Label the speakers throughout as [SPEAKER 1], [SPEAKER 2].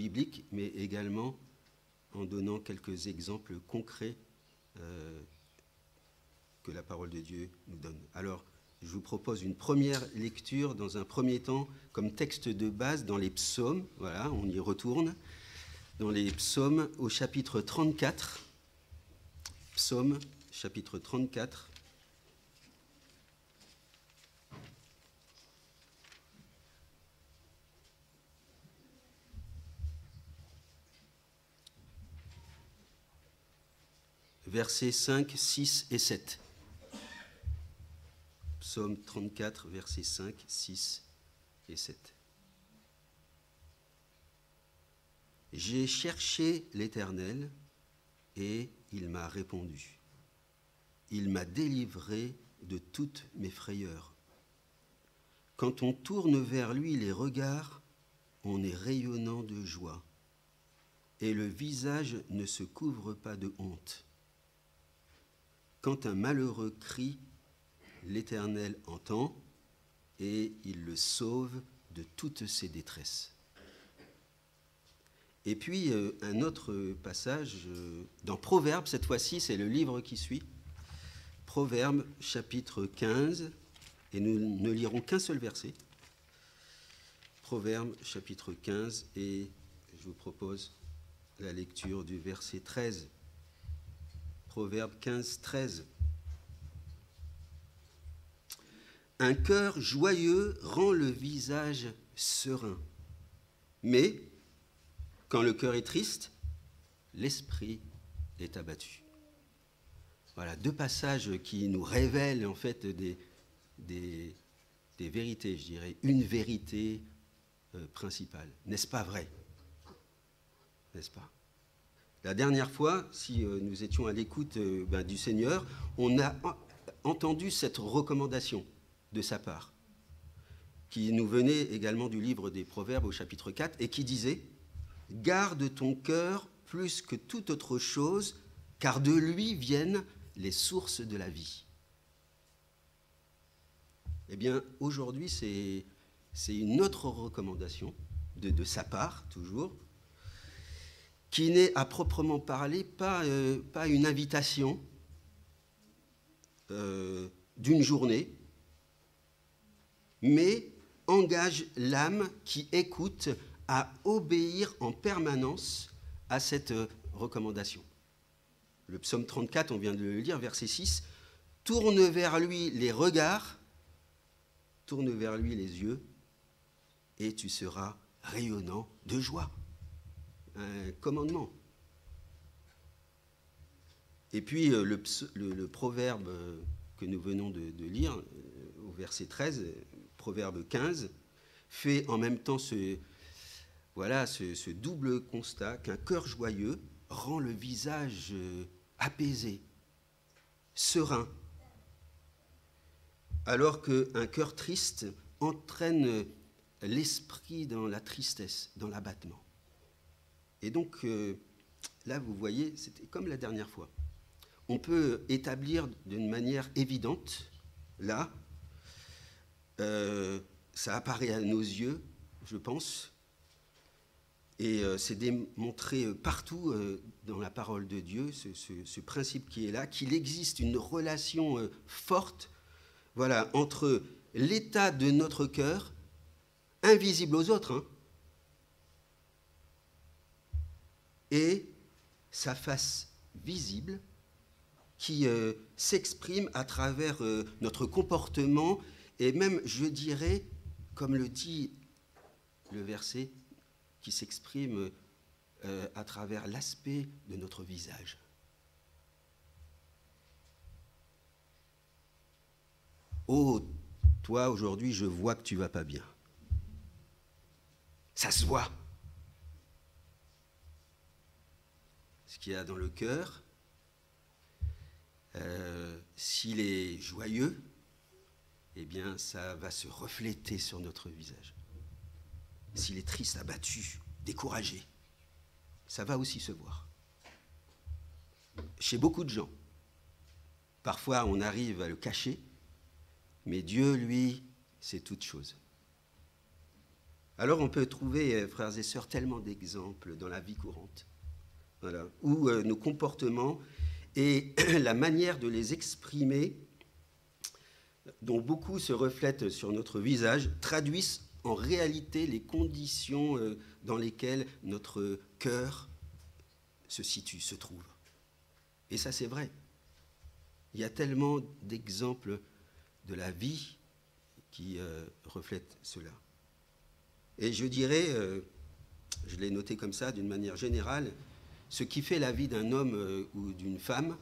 [SPEAKER 1] bibliques, mais également en donnant quelques exemples concrets que la parole de Dieu nous donne. Alors, je vous propose une première lecture dans un premier temps comme texte de base dans les psaumes. Voilà, on y retourne. Dans les psaumes au chapitre 34. Psaume, chapitre 34. Versets 5, 6 et 7. Psaume 34, versets 5, 6 et 7. J'ai cherché l'Éternel et il m'a répondu. Il m'a délivré de toutes mes frayeurs. Quand on tourne vers lui les regards, on est rayonnant de joie et le visage ne se couvre pas de honte. Quand un malheureux crie, l'Éternel entend et il le sauve de toutes ses détresses. Et puis un autre passage dans Proverbes, cette fois-ci c'est le livre qui suit, Proverbes chapitre 15, et nous ne lirons qu'un seul verset. Proverbes chapitre 15, et je vous propose la lecture du verset 13. Proverbe 15, 13. Un cœur joyeux rend le visage serein, mais quand le cœur est triste, l'esprit est abattu. Voilà, deux passages qui nous révèlent en fait des vérités, je dirais, une vérité principale. N'est-ce pas vrai? N'est-ce pas? La dernière fois, si nous étions à l'écoute du Seigneur, on a entendu cette recommandation de sa part, qui nous venait également du livre des Proverbes au chapitre 4, et qui disait « Garde ton cœur plus que toute autre chose, car de lui viennent les sources de la vie. » Eh bien, aujourd'hui, c'est une autre recommandation de sa part, toujours, qui n'est à proprement parler pas une invitation d'une journée, mais engage l'âme qui écoute à obéir en permanence à cette recommandation. Le psaume 34, on vient de le lire, verset 6, « Tourne vers lui les regards, tourne vers lui les yeux, et tu seras rayonnant de joie. » Un commandement. Et puis le proverbe que nous venons de lire, au verset 13, proverbe 15, fait en même temps ce double constat qu'un cœur joyeux rend le visage apaisé, serein, alors qu'un cœur triste entraîne l'esprit dans la tristesse, dans l'abattement. Et donc, là, vous voyez, c'était comme la dernière fois. On peut établir d'une manière évidente, là, ça apparaît à nos yeux, je pense, et c'est démontré partout dans la parole de Dieu, ce principe qui est là, qu'il existe une relation forte, voilà, entre l'état de notre cœur, invisible aux autres, hein, et sa face visible qui s'exprime à travers notre comportement et même, je dirais, comme le dit le verset, qui s'exprime à travers l'aspect de notre visage. Oh, toi, aujourd'hui, je vois que tu ne vas pas bien. Ça se voit. Ce qu'il y a dans le cœur, s'il est joyeux, eh bien, ça va se refléter sur notre visage. S'il est triste, abattu, découragé, ça va aussi se voir. Chez beaucoup de gens, parfois on arrive à le cacher, mais Dieu, lui, c'est toute chose. Alors on peut trouver, frères et sœurs, tellement d'exemples dans la vie courante, voilà, où nos comportements et la manière de les exprimer, dont beaucoup se reflètent sur notre visage, traduisent en réalité les conditions dans lesquelles notre cœur se situe, se trouve. Et ça, c'est vrai. Il y a tellement d'exemples de la vie qui reflètent cela. Et je dirais, je l'ai noté comme ça d'une manière générale, ce qui fait la vie d'un homme ou d'une femme,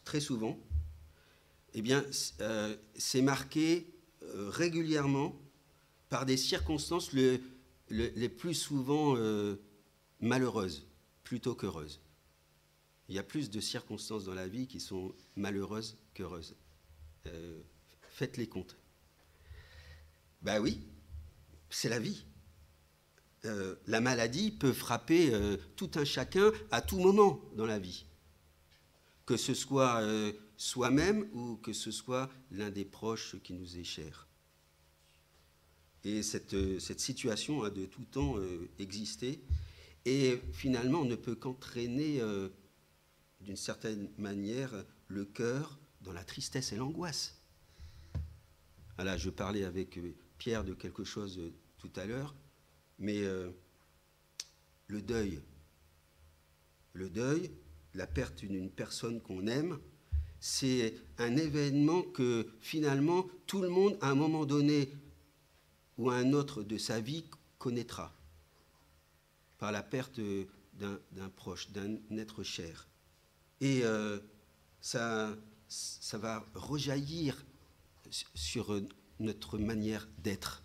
[SPEAKER 1] très souvent, eh bien, c'est marqué régulièrement par des circonstances les plus souvent malheureuses plutôt qu'heureuses. Il y a plus de circonstances dans la vie qui sont malheureuses qu'heureuses. Faites les comptes. Ben oui, c'est la vie. La maladie peut frapper tout un chacun à tout moment dans la vie. Que ce soit soi-même ou que ce soit l'un des proches qui nous est cher. Et cette situation a de tout temps existé. Et finalement, on ne peut qu'entraîner, d'une certaine manière, le cœur dans la tristesse et l'angoisse. Voilà, je parlais avec Pierre de quelque chose tout à l'heure, mais le deuil, la perte d'une personne qu'on aime, c'est un événement que finalement tout le monde, à un moment donné ou à un autre de sa vie, connaîtra par la perte d'un proche, d'un être cher. Et ça va rejaillir sur notre manière d'être.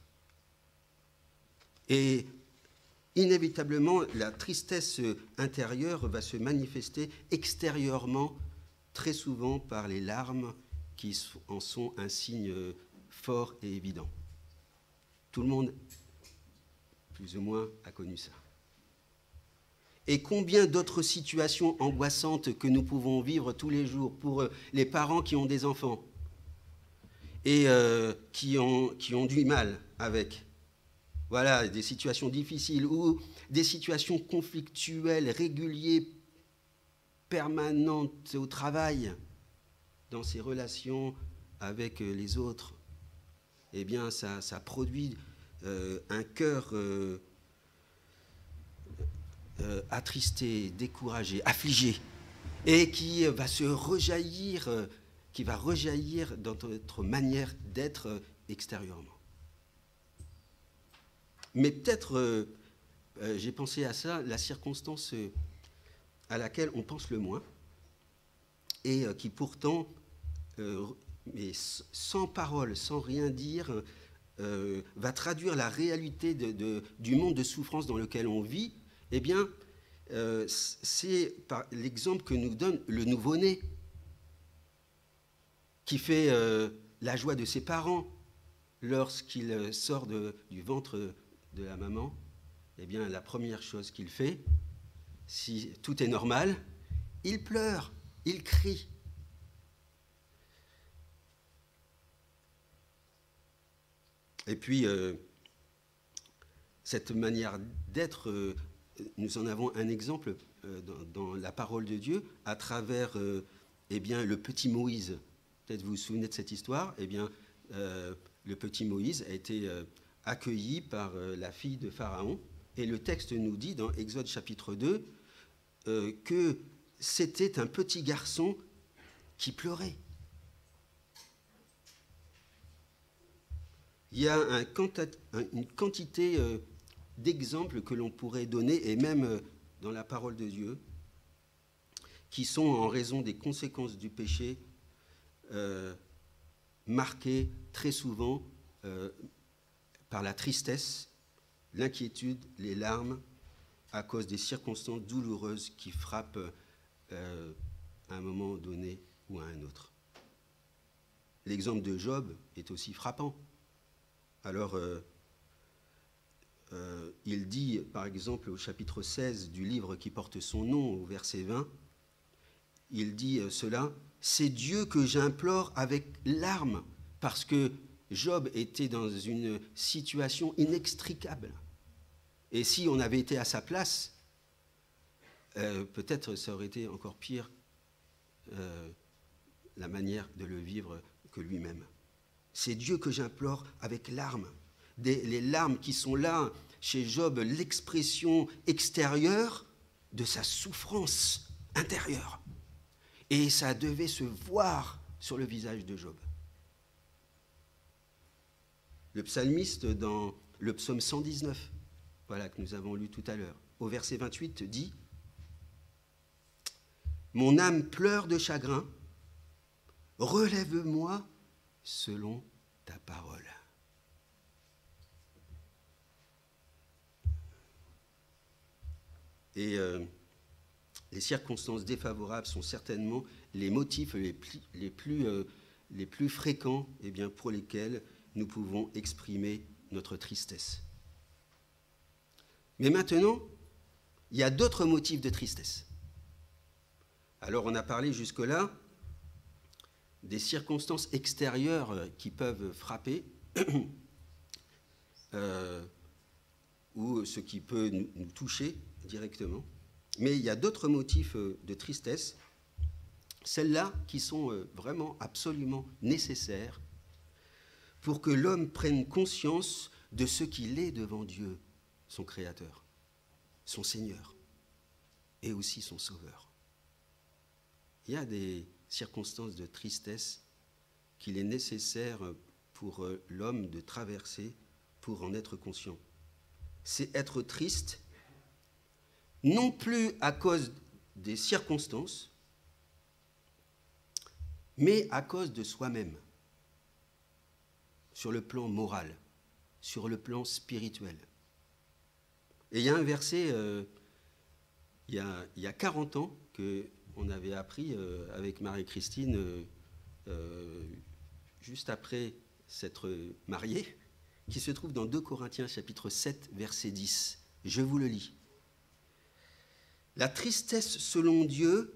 [SPEAKER 1] Et inévitablement, la tristesse intérieure va se manifester extérieurement, très souvent par les larmes qui en sont un signe fort et évident. Tout le monde, plus ou moins, a connu ça. Et combien d'autres situations angoissantes que nous pouvons vivre tous les jours pour les parents qui ont des enfants et qui ont du mal avec. Voilà, des situations difficiles ou des situations conflictuelles, régulières, permanentes au travail, dans ses relations avec les autres. Eh bien, ça produit un cœur attristé, découragé, affligé, et qui va rejaillir dans notre manière d'être extérieurement. Mais peut-être, j'ai pensé à ça, la circonstance à laquelle on pense le moins, et qui pourtant, mais sans parole, sans rien dire, va traduire la réalité du monde de souffrance dans lequel on vit. Eh bien, c'est par l'exemple que nous donne le nouveau-né, qui fait la joie de ses parents lorsqu'il sort du ventre de la maman. Eh bien, la première chose qu'il fait, si tout est normal, il pleure, il crie. Et puis, cette manière d'être, nous en avons un exemple dans la parole de Dieu à travers eh bien, le petit Moïse. Peut-être vous vous souvenez de cette histoire. Eh bien, le petit Moïse a été accueilli par la fille de Pharaon. Et le texte nous dit, dans Exode chapitre 2, que c'était un petit garçon qui pleurait. Il y a une quantité d'exemples que l'on pourrait donner, et même dans la parole de Dieu, qui sont, en raison des conséquences du péché, marqués très souvent par la tristesse, l'inquiétude, les larmes, à cause des circonstances douloureuses qui frappent à un moment donné ou à un autre. L'exemple de Job est aussi frappant. Alors, il dit, par exemple, au chapitre 16 du livre qui porte son nom, au verset 20, il dit cela, « C'est Dieu que j'implore avec larmes, parce que Job était dans une situation inextricable. Et si on avait été à sa place, peut-être ça aurait été encore pire la manière de le vivre que lui-même. C'est Dieu que j'implore avec larmes. Les larmes qui sont là, chez Job, l'expression extérieure de sa souffrance intérieure. Et ça devait se voir sur le visage de Job. Le psalmiste, dans le psaume 119, voilà, que nous avons lu tout à l'heure, au verset 28, dit « Mon âme pleure de chagrin, relève-moi selon ta parole. » Et les circonstances défavorables sont certainement les motifs les plus fréquents pour lesquels nous pouvons exprimer notre tristesse. Mais maintenant, il y a d'autres motifs de tristesse. Alors on a parlé jusque-là des circonstances extérieures qui peuvent frapper, ou ce qui peut nous toucher directement. Mais il y a d'autres motifs de tristesse, celles-là qui sont vraiment absolument nécessaires pour que l'homme prenne conscience de ce qu'il est devant Dieu, son Créateur, son Seigneur, et aussi son Sauveur. Il y a des circonstances de tristesse qu'il est nécessaire pour l'homme de traverser pour en être conscient. C'est être triste, non plus à cause des circonstances, mais à cause de soi-même, sur le plan moral, sur le plan spirituel. Et il y a un verset, il y a 40 ans, qu'on avait appris avec Marie-Christine, juste après s'être mariée, qui se trouve dans 2 Corinthiens, chapitre 7, verset 10. Je vous le lis. « La tristesse selon Dieu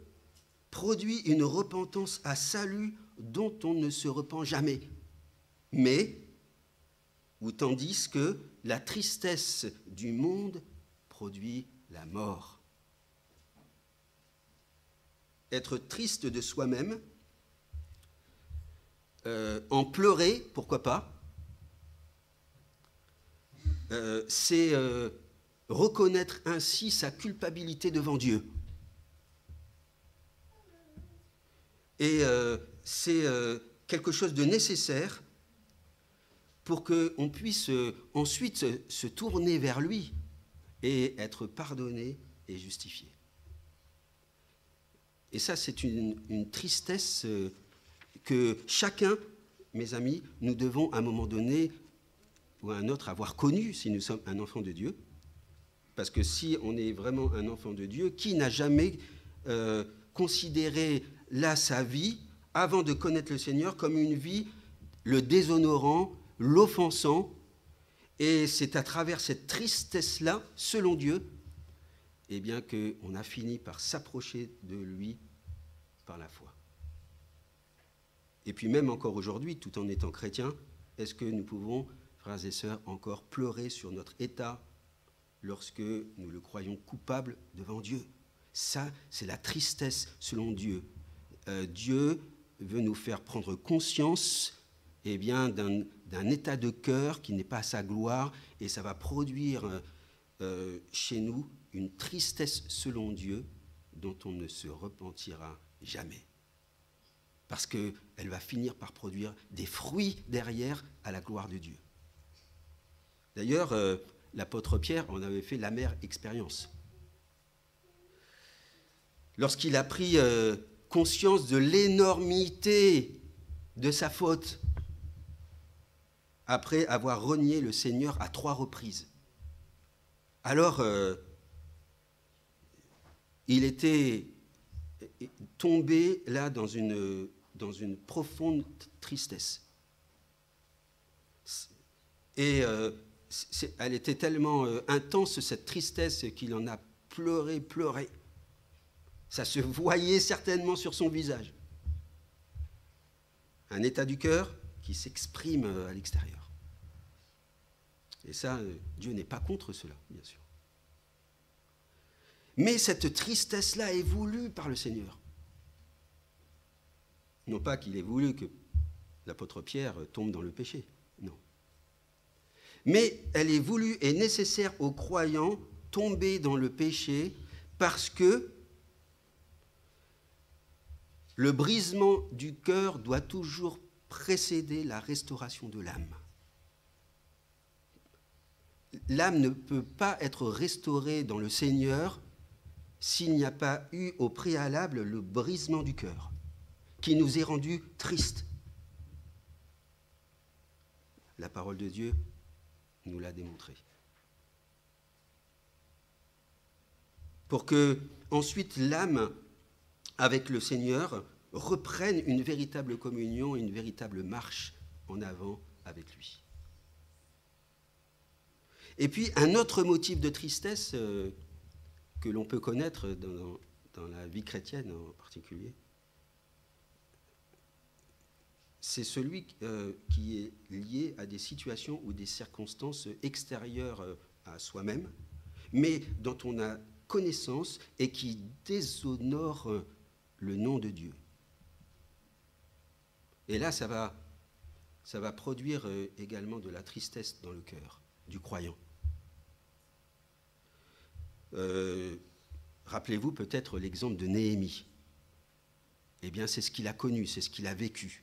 [SPEAKER 1] produit une repentance à salut dont on ne se repent jamais. Mais, ou tandis que la tristesse du monde produit la mort. » Être triste de soi-même, en pleurer, pourquoi pas, c'est reconnaître ainsi sa culpabilité devant Dieu. Et c'est quelque chose de nécessaire pour qu'on puisse ensuite se tourner vers lui et être pardonné et justifié. Et ça, c'est une tristesse que chacun, mes amis, nous devons à un moment donné ou à un autre avoir connu si nous sommes un enfant de Dieu. Parce que si on est vraiment un enfant de Dieu, qui n'a jamais considéré là sa vie, avant de connaître le Seigneur, comme une vie le déshonorant, l'offensant, et c'est à travers cette tristesse-là, selon Dieu, eh bien qu'on a fini par s'approcher de lui par la foi. Et puis même encore aujourd'hui, tout en étant chrétien, est-ce que nous pouvons, frères et sœurs, encore pleurer sur notre état lorsque nous le croyons coupable devant Dieu? Ça, c'est la tristesse selon Dieu. Dieu veut nous faire prendre conscience d'un état de cœur qui n'est pas à sa gloire, et ça va produire chez nous une tristesse selon Dieu dont on ne se repentira jamais. Parce qu'elle va finir par produire des fruits derrière à la gloire de Dieu. D'ailleurs, l'apôtre Pierre en avait fait l'amère expérience. Lorsqu'il a pris conscience de l'énormité de sa faute, après avoir renié le Seigneur à 3 reprises. Alors, il était tombé là dans une profonde tristesse. Et elle était tellement intense, cette tristesse, qu'il en a pleuré. Ça se voyait certainement sur son visage. Un état du cœur qui s'exprime à l'extérieur. Et ça, Dieu n'est pas contre cela, bien sûr. Mais cette tristesse-là est voulue par le Seigneur. Non pas qu'il ait voulu que l'apôtre Pierre tombe dans le péché, non. Mais elle est voulue et nécessaire aux croyants tombés dans le péché parce que le brisement du cœur doit toujours précéder la restauration de l'âme. L'âme ne peut pas être restaurée dans le Seigneur s'il n'y a pas eu au préalable le brisement du cœur, qui nous est rendu tristes. La parole de Dieu nous l'a démontré. Pour que ensuite l'âme, avec le Seigneur, reprenne une véritable communion, une véritable marche en avant avec lui. Et puis un autre motif de tristesse que l'on peut connaître dans la vie chrétienne en particulier, c'est celui qui est lié à des situations ou des circonstances extérieures à soi-même, mais dont on a connaissance et qui déshonorent le nom de Dieu. Et là, ça va produire également de la tristesse dans le cœur du croyant. Rappelez-vous peut-être l'exemple de Néhémie. Eh bien, c'est ce qu'il a connu, c'est ce qu'il a vécu.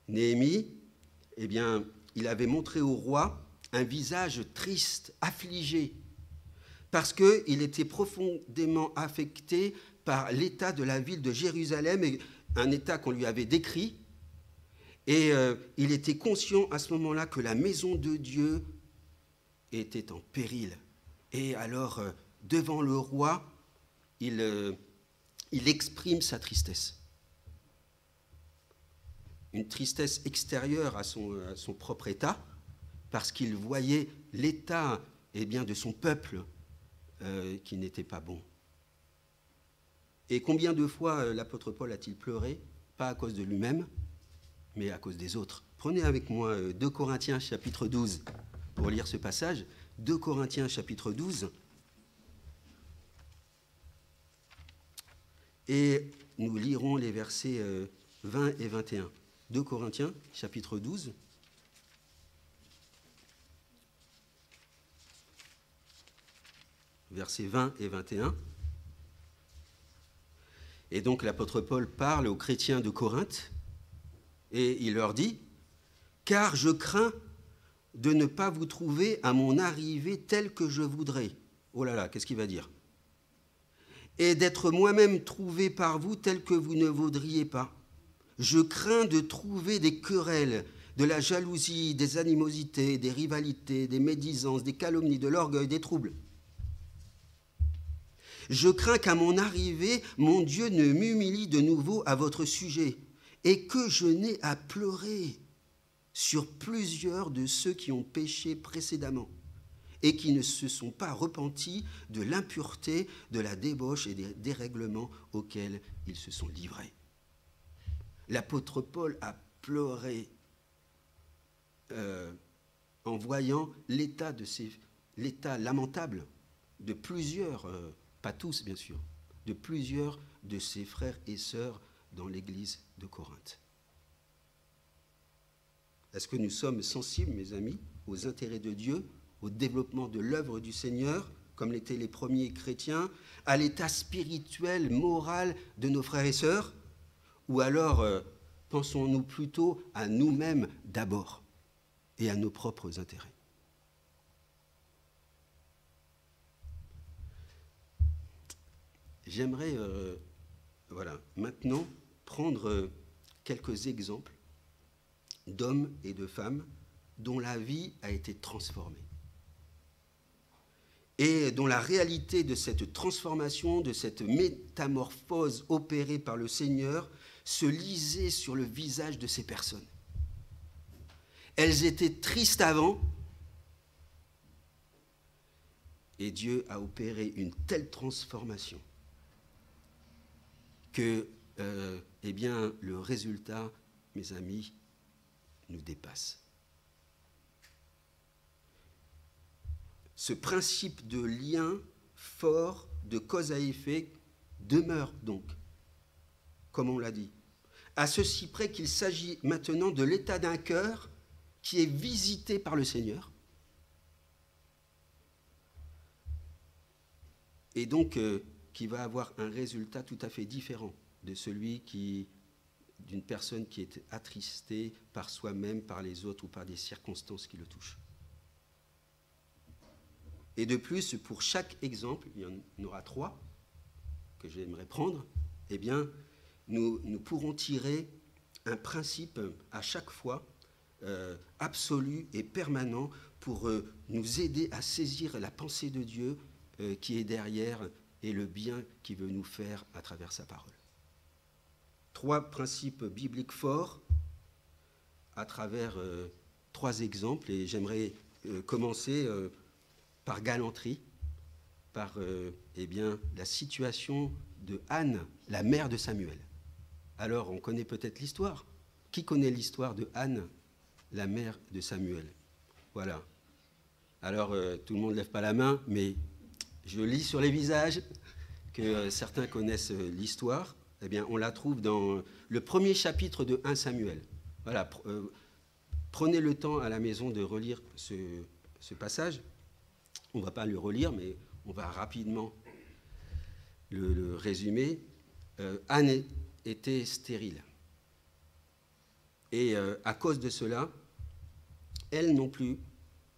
[SPEAKER 1] Néhémie, eh bien, il avait montré au roi un visage triste, affligé, parce qu'il était profondément affecté par l'état de la ville de Jérusalem, un état qu'on lui avait décrit, et il était conscient à ce moment-là que la maison de Dieu était en péril. Et alors, devant le roi, il exprime sa tristesse. Une tristesse extérieure à son propre état, parce qu'il voyait l'état de son peuple qui n'était pas bon. Et combien de fois l'apôtre Paul a-t-il pleuré, pas à cause de lui-même, mais à cause des autres. Prenez avec moi 2 Corinthiens chapitre 12 pour lire ce passage. 2 Corinthiens chapitre 12. Et nous lirons les versets 20 et 21. 2 Corinthiens chapitre 12. Versets 20 et 21. Et donc l'apôtre Paul parle aux chrétiens de Corinthe et il leur dit « Car je crains de ne pas vous trouver à mon arrivée tel que je voudrais. » Oh là là, qu'est-ce qu'il va dire ? « Et d'être moi-même trouvé par vous tel que vous ne voudriez pas. Je crains de trouver des querelles, de la jalousie, des animosités, des rivalités, des médisances, des calomnies, de l'orgueil, des troubles. Je crains qu'à mon arrivée, mon Dieu ne m'humilie de nouveau à votre sujet et que je n'ai à pleurer sur plusieurs de ceux qui ont péché précédemment et qui ne se sont pas repentis de l'impureté, de la débauche et des dérèglements auxquels ils se sont livrés. » L'apôtre Paul a pleuré en voyant l'état lamentable de plusieurs, pas tous bien sûr, de plusieurs de ses frères et sœurs dans l'église de Corinthe. Est-ce que nous sommes sensibles, mes amis, aux intérêts de Dieu, au développement de l'œuvre du Seigneur, comme l'étaient les premiers chrétiens, à l'état spirituel, moral de nos frères et sœurs? Ou alors pensons-nous plutôt à nous-mêmes d'abord et à nos propres intérêts? J'aimerais maintenant prendre quelques exemples d'hommes et de femmes dont la vie a été transformée et dont la réalité de cette transformation, de cette métamorphose opérée par le Seigneur se lisait sur le visage de ces personnes. Elles étaient tristes avant et Dieu a opéré une telle transformation que le résultat, mes amis, nous dépasse. Ce principe de lien fort, de cause à effet, demeure donc, comme on l'a dit, à ceci près qu'il s'agit maintenant de l'état d'un cœur qui est visité par le Seigneur, et donc qui va avoir un résultat tout à fait différent de celui d'une personne qui est attristée par soi-même, par les autres ou par des circonstances qui le touchent. Et de plus, pour chaque exemple, il y en aura 3 que j'aimerais prendre, eh bien, nous pourrons tirer un principe à chaque fois absolu et permanent pour nous aider à saisir la pensée de Dieu qui est derrière et le bien qu'il veut nous faire à travers sa parole. 3 principes bibliques forts à travers 3 exemples, et j'aimerais commencer par galanterie, par la situation de Anne, la mère de Samuel. Alors, on connaît peut-être l'histoire. Qui connaît l'histoire de Anne, la mère de Samuel? Voilà. Alors, tout le monde ne lève pas la main, mais je lis sur les visages que certains connaissent l'histoire. Eh bien, on la trouve dans le premier chapitre de 1 Samuel. Voilà. Prenez le temps à la maison de relire ce passage. On ne va pas le relire, mais on va rapidement le résumer. Anne était stérile. Et à cause de cela, elle non plus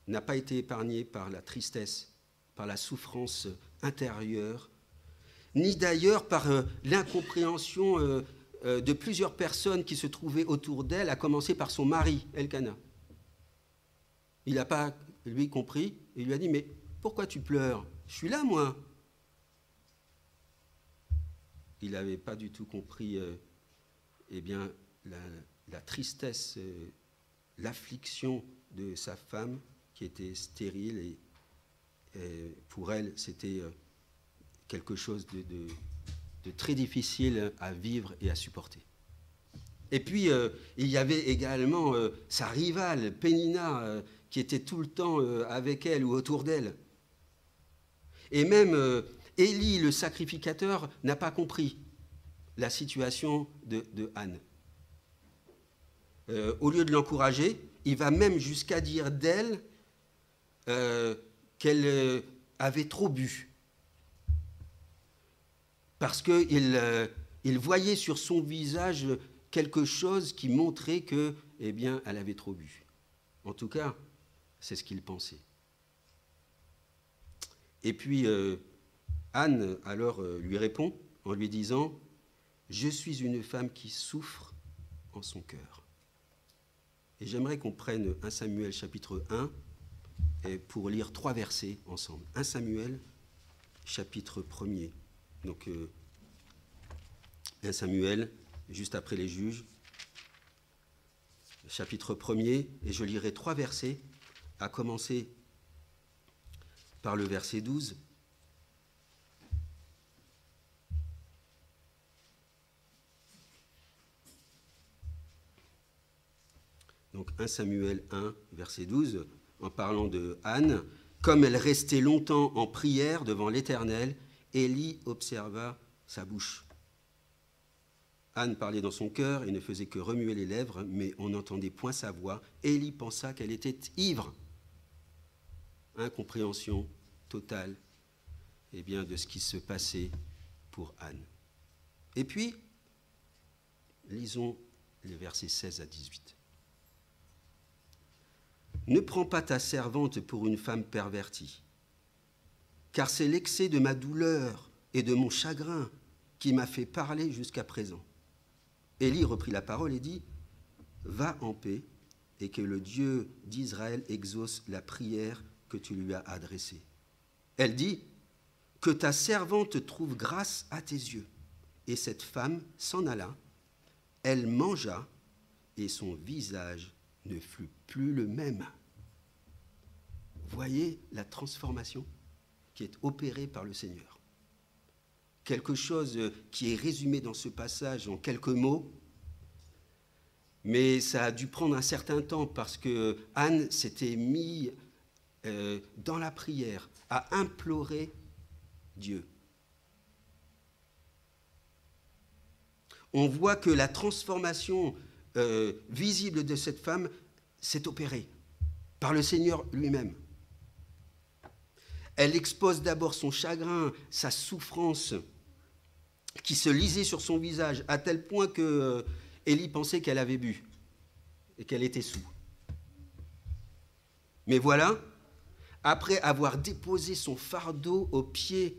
[SPEAKER 1] n'a pas été épargnée par la tristesse, par la souffrance intérieure, ni d'ailleurs par l'incompréhension de plusieurs personnes qui se trouvaient autour d'elle, à commencer par son mari, Elkana. Il n'a pas, lui, compris, et il lui a dit « Mais pourquoi tu pleures? Je suis là, moi !» Il n'avait pas du tout compris la tristesse, l'affliction de sa femme qui était stérile, et pour elle, c'était quelque chose de très difficile à vivre et à supporter. Et puis, il y avait également sa rivale, Pénina, qui était tout le temps avec elle ou autour d'elle. Et même Élie, le sacrificateur, n'a pas compris la situation de Anne. Au lieu de l'encourager, il va même jusqu'à dire d'elle qu'elle avait trop bu. Parce qu'il voyait sur son visage quelque chose qui montrait que, elle avait trop bu. En tout cas, c'est ce qu'il pensait. Et puis, Anne, alors, lui répond en lui disant « Je suis une femme qui souffre en son cœur. » Et j'aimerais qu'on prenne 1 Samuel chapitre 1 pour lire 3 versets ensemble. 1 Samuel chapitre 1er. Donc, 1 Samuel, juste après les juges, chapitre 1er, et je lirai 3 versets, à commencer par le verset 12. Donc 1 Samuel 1, verset 12, en parlant de Anne, « Comme elle restait longtemps en prière devant l'Éternel, Élie observa sa bouche. » Anne parlait dans son cœur et ne faisait que remuer les lèvres, mais on n'entendait point sa voix. Élie pensa qu'elle était ivre. Incompréhension totale de ce qui se passait pour Anne. Et puis, lisons les versets 16 à 18. « Ne prends pas ta servante pour une femme pervertie, car c'est l'excès de ma douleur et de mon chagrin qui m'a fait parler jusqu'à présent. » Élie reprit la parole et dit, « Va en paix, et que le Dieu d'Israël exauce la prière que tu lui as adressée. » Elle dit, « Que ta servante trouve grâce à tes yeux. » Et cette femme s'en alla, elle mangea, et son visage ne fut plus le même. Voyez la transformation qui est opérée par le Seigneur. Quelque chose qui est résumé dans ce passage en quelques mots, Mais ça a dû prendre un certain temps parce que Anne s'était mise dans la prière à implorer Dieu. On voit que la transformation visible de cette femme s'est opérée par le Seigneur lui-même. Elle expose d'abord son chagrin, sa souffrance, qui se lisait sur son visage, à tel point que Élie pensait qu'elle avait bu et qu'elle était saoule. Mais voilà, après avoir déposé son fardeau aux pieds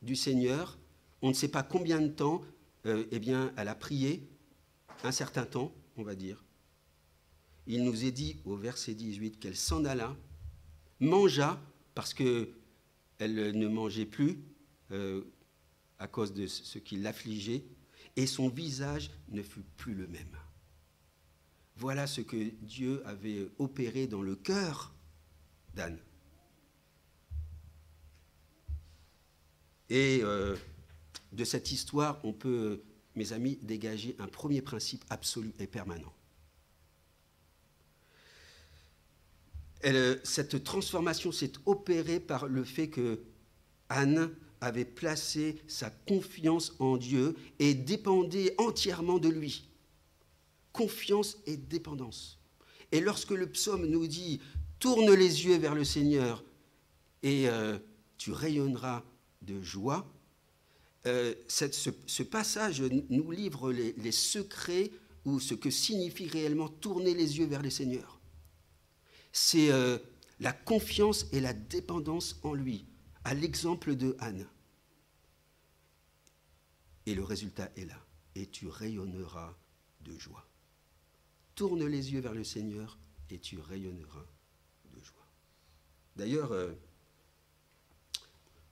[SPEAKER 1] du Seigneur, on ne sait pas combien de temps, elle a prié, un certain temps, on va dire. Il nous est dit au verset 18 qu'elle s'en alla, mangea, parce qu'elle ne mangeait plus à cause de ce qui l'affligeait, et son visage ne fut plus le même. Voilà ce que Dieu avait opéré dans le cœur d'Anne. Et de cette histoire, on peut, mes amis, dégager un premier principe absolu et permanent. Cette transformation s'est opérée par le fait que Anne avait placé sa confiance en Dieu et dépendait entièrement de lui. Confiance et dépendance. Et lorsque le psaume nous dit « Tourne les yeux vers le Seigneur et tu rayonneras de joie », ce passage nous livre les secrets ou ce que signifie réellement tourner les yeux vers le Seigneur. C'est la confiance et la dépendance en lui, à l'exemple de Anne. Et le résultat est là. Et tu rayonneras de joie. Tourne les yeux vers le Seigneur et tu rayonneras de joie. D'ailleurs, il ne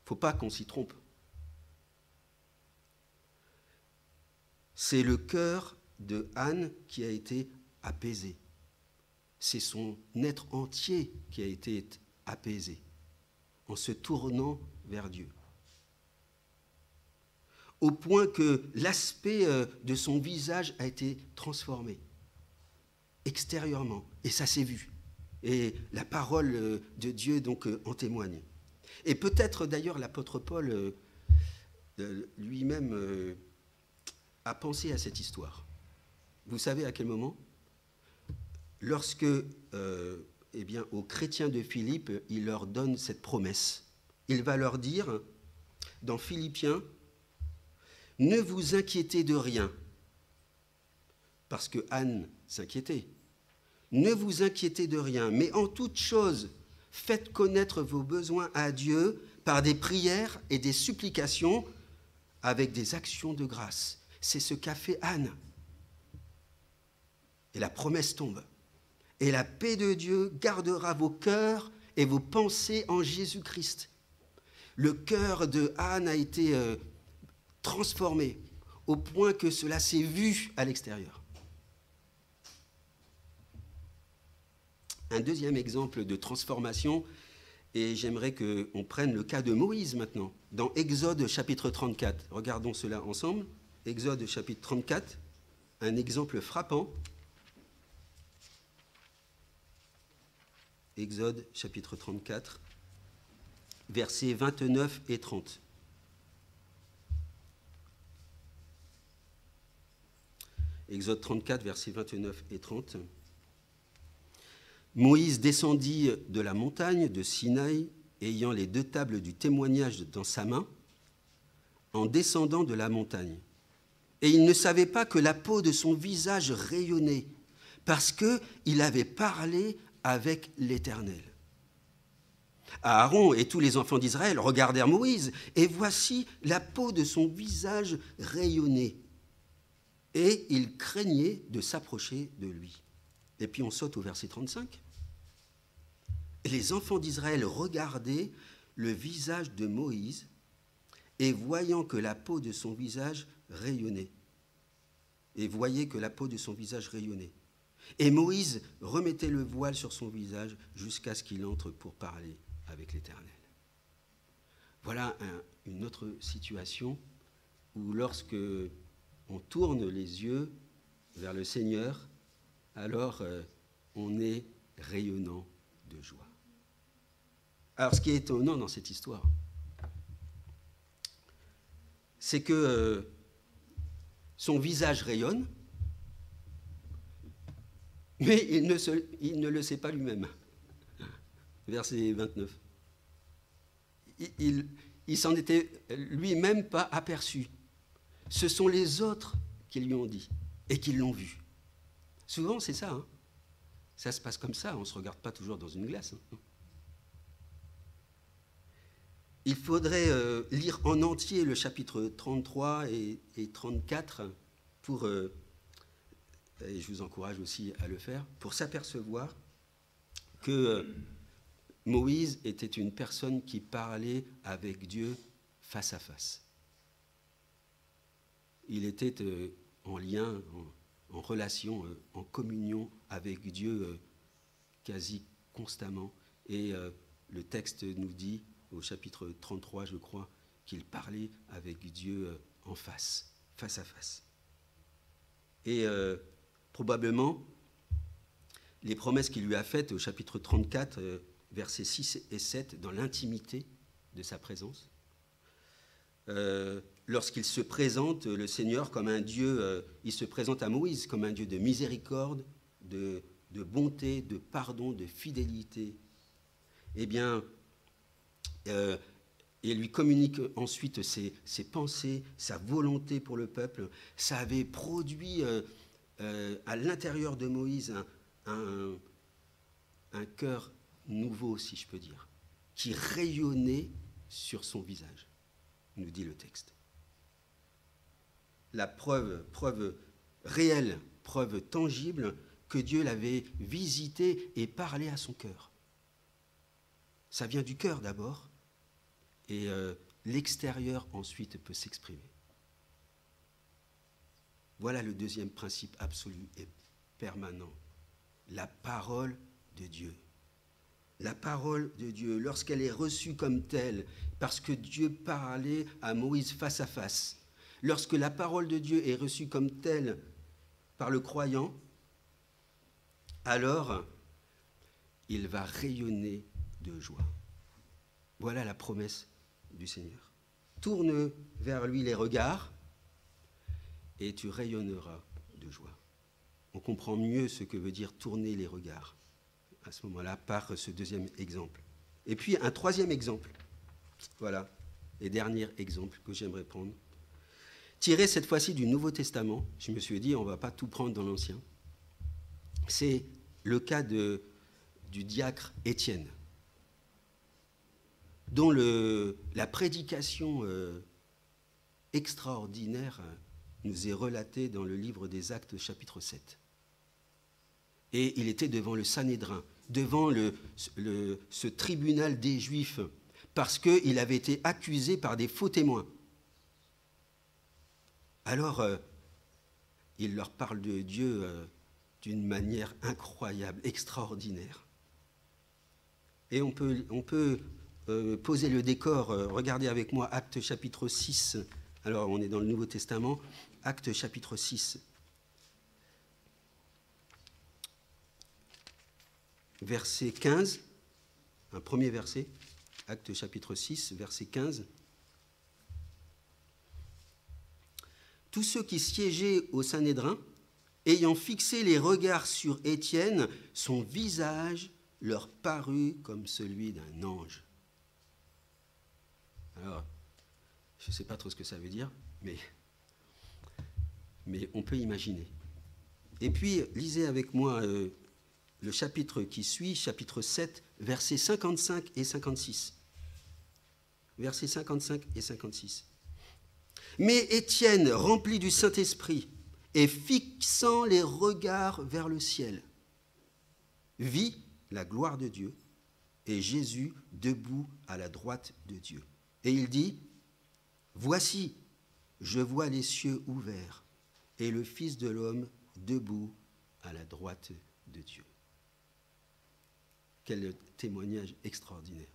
[SPEAKER 1] faut pas qu'on s'y trompe. C'est le cœur de Anne qui a été apaisé. C'est son être entier qui a été apaisé en se tournant vers Dieu. Au point que l'aspect de son visage a été transformé extérieurement, et ça s'est vu. Et la parole de Dieu donc en témoigne. Et peut-être d'ailleurs l'apôtre Paul lui-même a pensé à cette histoire. Vous savez à quel moment ? Lorsque, aux chrétiens de Philippe, il leur donne cette promesse. Il va leur dire, dans Philippiens, « Ne vous inquiétez de rien », parce que Anne s'inquiétait. « Ne vous inquiétez de rien, mais en toute chose, faites connaître vos besoins à Dieu par des prières et des supplications avec des actions de grâce. » C'est ce qu'a fait Anne. Et la promesse tombe. Et la paix de Dieu gardera vos cœurs et vos pensées en Jésus-Christ. Le cœur de Anne a été transformé au point que cela s'est vu à l'extérieur. Un deuxième exemple de transformation, et j'aimerais qu'on prenne le cas de Moïse maintenant, dans Exode chapitre 34. Regardons cela ensemble. Exode chapitre 34, un exemple frappant. Exode chapitre 34, versets 29 et 30. Exode 34, versets 29 et 30. Moïse descendit de la montagne de Sinaï, ayant les 2 tables du témoignage dans sa main, en descendant de la montagne. Et il ne savait pas que la peau de son visage rayonnait, parce qu'il avait parlé avec l'Éternel. Aaron et tous les enfants d'Israël regardèrent Moïse, et voici la peau de son visage rayonnait. Et ils craignaient de s'approcher de lui. Et puis on saute au verset 35. Les enfants d'Israël regardaient le visage de Moïse, et voyant que la peau de son visage rayonnait. Et voyaient que la peau de son visage rayonnait. Et Moïse remettait le voile sur son visage jusqu'à ce qu'il entre pour parler avec l'Éternel. Voilà une autre situation où lorsque on tourne les yeux vers le Seigneur, alors on est rayonnant de joie. Alors ce qui est étonnant dans cette histoire, c'est que son visage rayonne, mais il ne le sait pas lui-même. Verset 29. Il s'en était lui-même pas aperçu. Ce sont les autres qui lui ont dit et qui l'ont vu. Souvent, c'est ça. Ça se passe comme ça. On ne se regarde pas toujours dans une glace. Il faudrait lire en entier le chapitre 33 et 34 pour, et je vous encourage aussi à le faire, pour s'apercevoir que Moïse était une personne qui parlait avec Dieu face à face. Il était en lien, en relation, en communion avec Dieu quasi constamment. Et le texte nous dit, au chapitre 33, je crois, qu'il parlait avec Dieu en face à face. Et probablement, les promesses qu'il lui a faites au chapitre 34, versets 6 et 7, dans l'intimité de sa présence, lorsqu'il se présente, le Seigneur, comme un Dieu, il se présente à Moïse comme un Dieu de miséricorde, de bonté, de pardon, de fidélité, eh bien, il lui communique ensuite ses pensées, sa volonté pour le peuple. Ça avait produit à l'intérieur de Moïse un cœur nouveau, si je peux dire, qui rayonnait sur son visage, nous dit le texte. La preuve réelle, preuve tangible que Dieu l'avait visité et parlé à son cœur. Ça vient du cœur d'abord, et l'extérieur ensuite peut s'exprimer. Voilà le deuxième principe absolu et permanent. La parole de Dieu. La parole de Dieu, lorsqu'elle est reçue comme telle, parce que Dieu parlait à Moïse face à face, lorsque la parole de Dieu est reçue comme telle par le croyant, alors il va rayonner de joie. Voilà la promesse du Seigneur. Tourne vers lui les regards et tu rayonneras de joie. On comprend mieux ce que veut dire tourner les regards à ce moment-là par ce deuxième exemple. Et puis un troisième exemple, voilà, et dernier exemple que j'aimerais prendre, tiré cette fois-ci du Nouveau Testament. Je me suis dit, on ne va pas tout prendre dans l'Ancien. C'est le cas du diacre Étienne, dont la prédication extraordinaire nous est relatée dans le livre des Actes, chapitre 7. Et il était devant le Sanhédrin, devant ce tribunal des Juifs, parce qu'il avait été accusé par des faux témoins. Alors, il leur parle de Dieu d'une manière incroyable, extraordinaire. Et on peut poser le décor. Regardez avec moi Actes chapitre 6. Alors, on est dans le Nouveau Testament. Actes chapitre 6. Verset 15. Un premier verset. Actes chapitre 6, verset 15. Tous ceux qui siégeaient au Sanhédrin, ayant fixé les regards sur Étienne, son visage leur parut comme celui d'un ange. Alors, je ne sais pas trop ce que ça veut dire, mais on peut imaginer. Et puis, lisez avec moi le chapitre qui suit, chapitre 7, versets 55 et 56. Versets 55 et 56. Mais Étienne, rempli du Saint-Esprit, et fixant les regards vers le ciel, vit la gloire de Dieu et Jésus debout à la droite de Dieu. Et il dit, « Voici, je vois les cieux ouverts et le Fils de l'homme debout à la droite de Dieu. » Quel témoignage extraordinaire.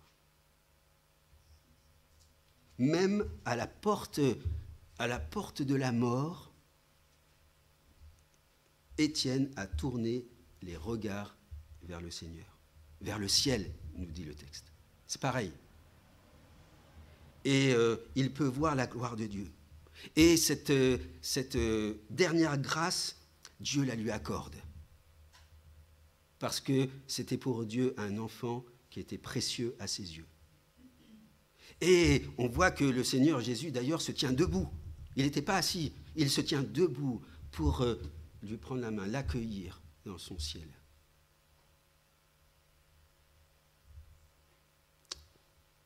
[SPEAKER 1] Même à la porte de la mort, Étienne a tourné les regards vers le Seigneur, vers le ciel, nous dit le texte. C'est pareil. Et il peut voir la gloire de Dieu. Et cette dernière grâce, Dieu la lui accorde. Parce que c'était pour Dieu un enfant qui était précieux à ses yeux. Et on voit que le Seigneur Jésus, d'ailleurs, se tient debout. Il n'était pas assis, il se tient debout pour lui prendre la main, l'accueillir dans son ciel.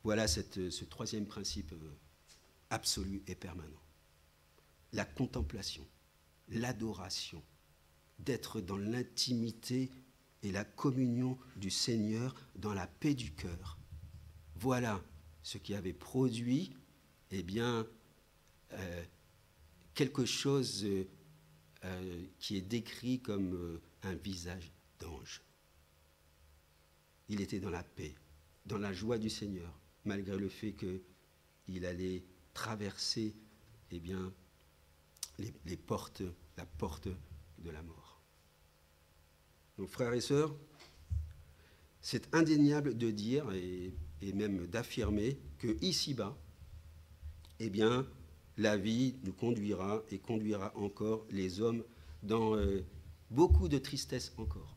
[SPEAKER 1] Voilà ce troisième principe absolu et permanent. La contemplation, l'adoration, d'être dans l'intimité et la communion du Seigneur dans la paix du cœur. Voilà ce qui avait produit, quelque chose qui est décrit comme un visage d'ange. Il était dans la paix, dans la joie du Seigneur, malgré le fait qu'il allait traverser la porte de la mort. Donc, frères et sœurs, c'est indéniable de dire et même d'affirmer que ici-bas, la vie nous conduira et conduira encore les hommes dans beaucoup de tristesse encore.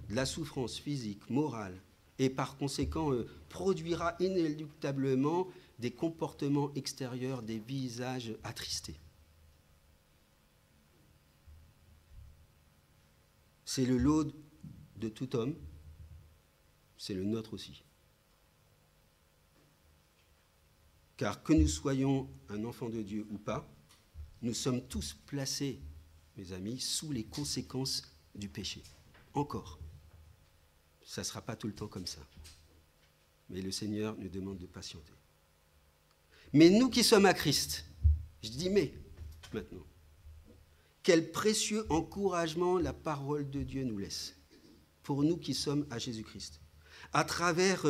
[SPEAKER 1] De la souffrance physique, morale, et par conséquent produira inéluctablement des comportements extérieurs, des visages attristés. C'est le lot de tout homme, c'est le nôtre aussi. Car que nous soyons un enfant de Dieu ou pas, nous sommes tous placés, mes amis, sous les conséquences du péché. Encore. Ça ne sera pas tout le temps comme ça. Mais le Seigneur nous demande de patienter. Mais nous qui sommes à Christ, je dis mais, maintenant, quel précieux encouragement la parole de Dieu nous laisse, pour nous qui sommes à Jésus-Christ. À travers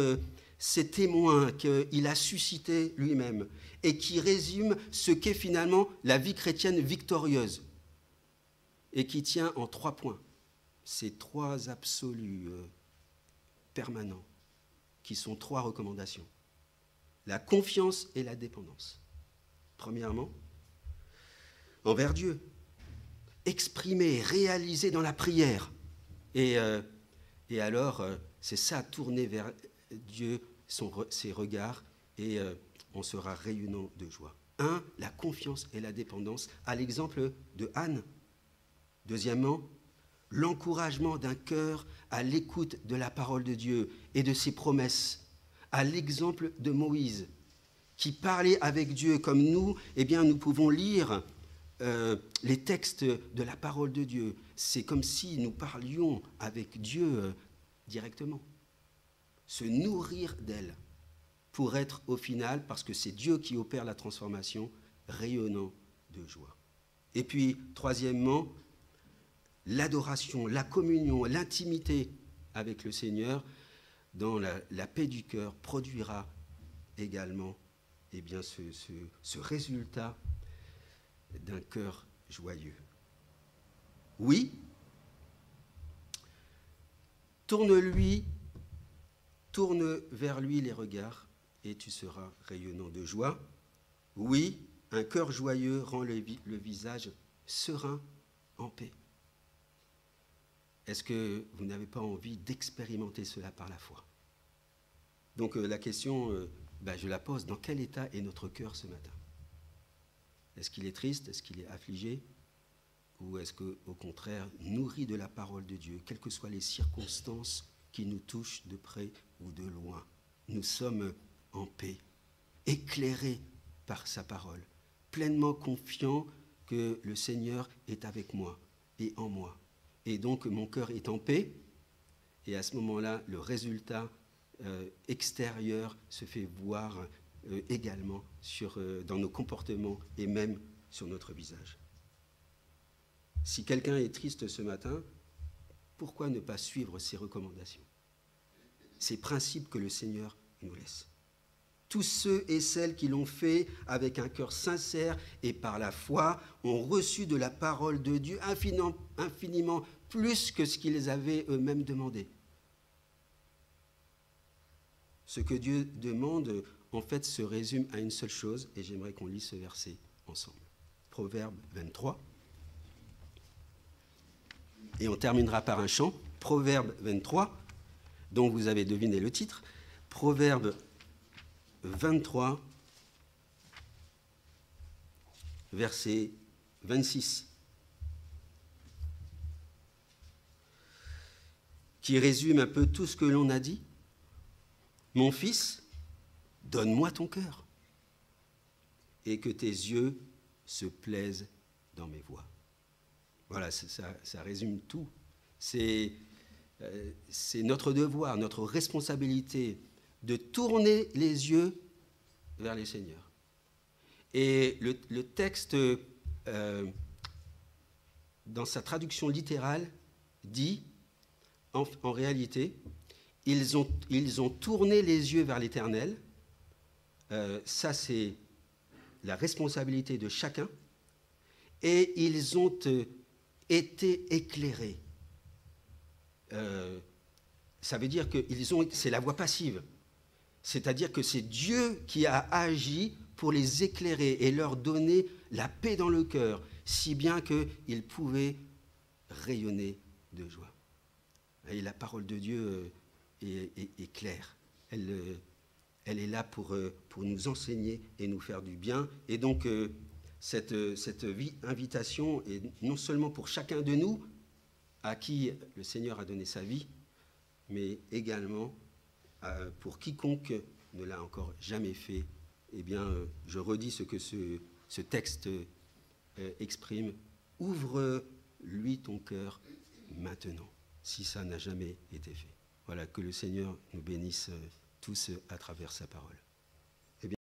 [SPEAKER 1] ces témoins qu'il a suscités lui-même et qui résument ce qu'est finalement la vie chrétienne victorieuse et qui tient en 3 points. Ces 3 absolus permanents qui sont 3 recommandations. La confiance et la dépendance. Premièrement, envers Dieu. Exprimé, réalisé dans la prière. Et alors, c'est ça, tourner vers Dieu ses regards et on sera rayonnant de joie. 1, la confiance et la dépendance, à l'exemple de Anne. Deuxièmement, l'encouragement d'un cœur à l'écoute de la parole de Dieu et de ses promesses, à l'exemple de Moïse, qui parlait avec Dieu comme nous, nous pouvons lire les textes de la parole de Dieu. C'est comme si nous parlions avec Dieu directement. Se nourrir d'elle pour être au final, parce que c'est Dieu qui opère la transformation, rayonnant de joie. Et puis, troisièmement, l'adoration, la communion, l'intimité avec le Seigneur dans la paix du cœur produira également ce résultat d'un cœur joyeux. Oui, tourne vers lui les regards et tu seras rayonnant de joie. Oui, un cœur joyeux rend le visage serein, en paix. Est-ce que vous n'avez pas envie d'expérimenter cela par la foi? Donc la question, je la pose, dans quel état est notre cœur ce matin? Est-ce qu'il est triste? Est-ce qu'il est affligé? Ou est-ce qu'au contraire, nourri de la parole de Dieu, quelles que soient les circonstances qui nous touchent de près ou de loin, nous sommes en paix, éclairés par sa parole, pleinement confiants que le Seigneur est avec moi et en moi. Et donc mon cœur est en paix, et à ce moment-là, le résultat extérieur se fait voir également dans nos comportements et même sur notre visage. Si quelqu'un est triste ce matin, pourquoi ne pas suivre ces recommandations, ces principes que le Seigneur nous laisse? Tous ceux et celles qui l'ont fait avec un cœur sincère et par la foi ont reçu de la parole de Dieu infiniment plus que ce qu'ils avaient eux-mêmes demandé. Ce que Dieu demande, en fait, se résume à une seule chose, et j'aimerais qu'on lise ce verset ensemble. Proverbe 23. Et on terminera par un chant. Proverbe 23, dont vous avez deviné le titre. Proverbe 23, verset 26, qui résume un peu tout ce que l'on a dit. Mon fils, donne-moi ton cœur, et que tes yeux se plaisent dans mes voies. Voilà, ça résume tout. C'est notre devoir, notre responsabilité de tourner les yeux vers les Seigneurs. Et le texte, dans sa traduction littérale, dit, en réalité, ils ont tourné les yeux vers l'Éternel. Ça, c'est la responsabilité de chacun. Et ils ont été éclairés. Ça veut dire que c'est la voie passive. C'est-à-dire que c'est Dieu qui a agi pour les éclairer et leur donner la paix dans le cœur, si bien qu'ils pouvaient rayonner de joie. Et la parole de Dieu est claire. Elle est là pour nous enseigner et nous faire du bien. Et donc, cette invitation est non seulement pour chacun de nous, à qui le Seigneur a donné sa vie, mais également pour quiconque ne l'a encore jamais fait. Eh bien, je redis ce que ce texte exprime. Ouvre-lui ton cœur maintenant, si ça n'a jamais été fait. Voilà, que le Seigneur nous bénisse tous à travers sa parole.